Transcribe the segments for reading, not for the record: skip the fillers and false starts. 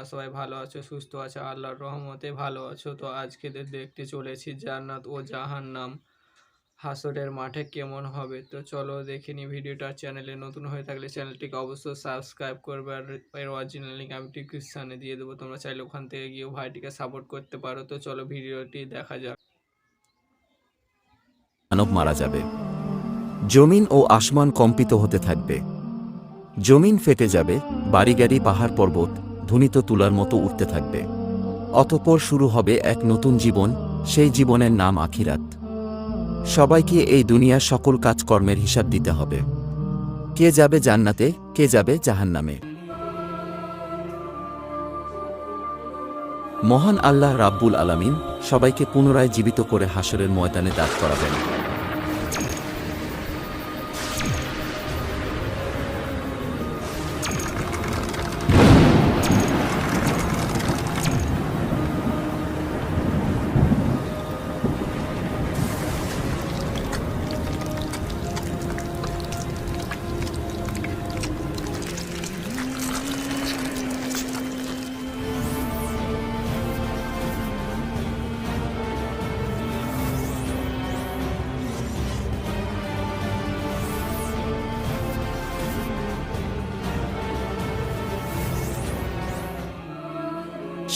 তোমরা সবাই ভালো আছো, সুস্থ আছো, আল্লাহর রহমতে ভালো আছো। তো আজকে দেখতে চলেছি জান্নাত ও জাহান্নাম হাসরের মাঠে কেমন হবে। তো চলো দেখে নিই ভিডিওটা। চ্যানেলে নতুন হয়ে থাকলে চ্যানেলটিকে অবশ্যই সাবস্ক্রাইব করবে, আর এর অরিজিনাল লিঙ্ক আমি ডিসক্রিপশানে দিয়ে দেবো, তোমরা চাইলে ওখান থেকে গিয়েও ভাইটিকে সাপোর্ট করতে পারো। তো চলো ভিডিওটি দেখা যাক। মানব মারা যাবে। জমিন ও আসমান কম্পিত হতে থাকবে। জমিন ফেটে যাবে, বাড়িগাড়ি পাহাড় পর্বত ধ্বনিত তুলার মতো উঠতে থাকবে। অতঃপর শুরু হবে এক নতুন জীবন, সেই জীবনের নাম আখিরাত। সবাইকে এই দুনিয়ার সকল কাজকর্মের হিসাব দিতে হবে। কে যাবে জান্নাতে, কে যাবে জাহান্নামে। মহান আল্লাহ রাব্বুল আলামিন সবাইকে পুনরায় জীবিত করে হাসরের ময়দানে দাঁড় করাবেন।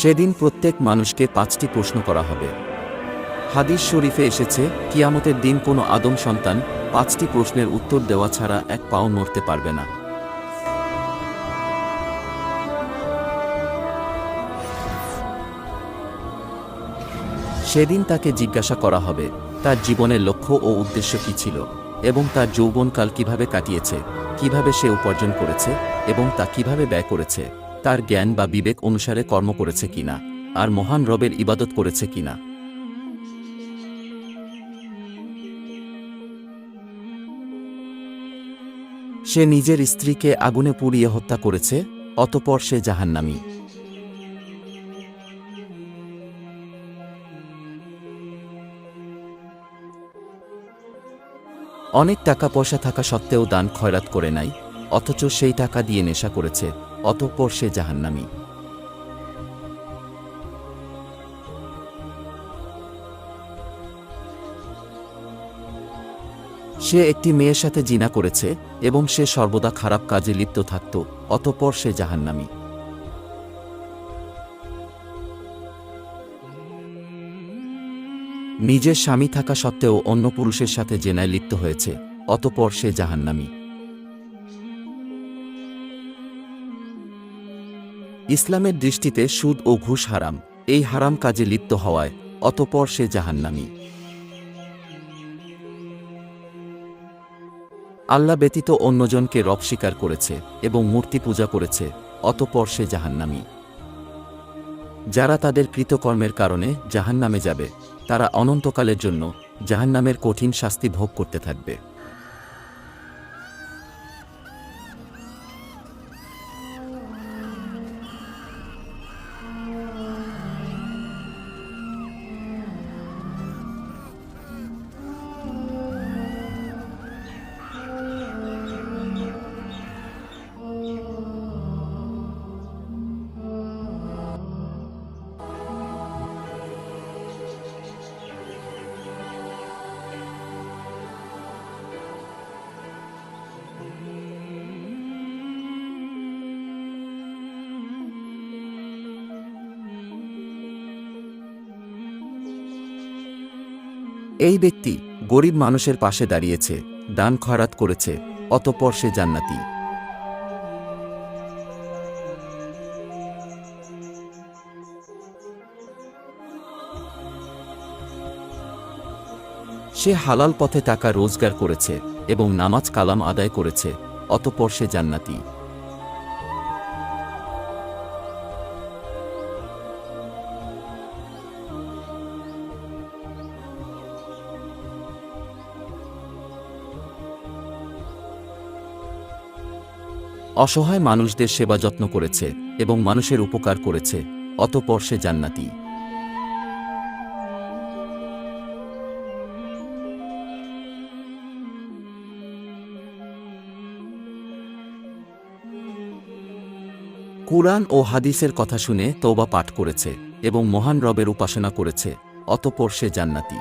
সেদিন প্রত্যেক মানুষকে 5টি প্রশ্ন করা হবে। হাদিস শরীফে এসেছে, কিয়ামতের দিন কোনো আদম সন্তান 5টি প্রশ্নের উত্তর দেওয়া ছাড়া এক পাও নড়তে পারবে না। সেদিন তাকে জিজ্ঞাসা করা হবে তার জীবনের লক্ষ্য ও উদ্দেশ্য কী ছিল, এবং তার যৌবনকাল কিভাবে কাটিয়েছে, কিভাবে সে উপার্জন করেছে এবং তা কিভাবে ব্যয় করেছে, তার জ্ঞান বা বিবেক অনুসারে কর্ম করেছে কিনা, আর মহান রবের ইবাদত করেছে কিনা। সে নিজের স্ত্রীকে আগুনে পুড়িয়ে হত্যা করেছে, অতঃপর সে জাহান্নামী। অনেক টাকা পয়সা থাকা সত্ত্বেও দান খয়রাত করে নাই, অথচ সেই টাকা দিয়ে নেশা করেছে, অতঃপর সে জাহান্নামী। সে একটি মেয়ের সাথে জিনা করেছে এবং সে সর্বদা খারাপ কাজে লিপ্ত থাকত, অতঃপর সে জাহান্নামী। নিজের স্বামী থাকা সত্ত্বেও অন্য পুরুষের সাথে জেনায় লিপ্ত হয়েছে, অতঃপর সে জাহান্নামী। ইসলামের দৃষ্টিতে সুদ ও ঘুষ হারাম, এই হারাম কাজে লিপ্ত হওয়ায় অতঃপর সে জাহান্নামী। আল্লাহ ব্যতীত অন্যজনকে রব স্বীকার করেছে এবং মূর্তি পূজা করেছে, অতঃপর সে জাহান্নামী। যারা তাদের কৃতকর্মের কারণে জাহান্নামে যাবে, তারা অনন্তকালের জন্য জাহান্নামের কঠিন শাস্তি ভোগ করতে থাকবে। এই ব্যক্তি গরিব মানুষের পাশে দাঁড়িয়েছে, দান খয়রাত করেছে, অতঃপর সে জান্নাতি। সে হালাল পথে টাকা রোজগার করেছে এবং নামাজ কালাম আদায় করেছে, অতঃপর সে জান্নাতি। অসহায় মানুষদের সেবা যত্ন করেছে এবং মানুষের উপকার করেছে, অতঃপর সে জান্নাতি। কুরআন ও হাদিসের কথা শুনে তওবা পাঠ করেছে এবং মহান রবের উপাসনা করেছে, অতঃপর সে জান্নাতি।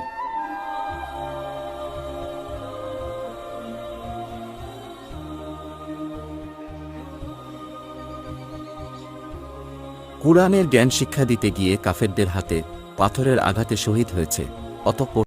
কুরআনের জ্ঞান শিক্ষা দিতে গিয়ে কাফেরদের হাতে পাথরের আঘাতে শহীদ হয়েছে, অতঃপর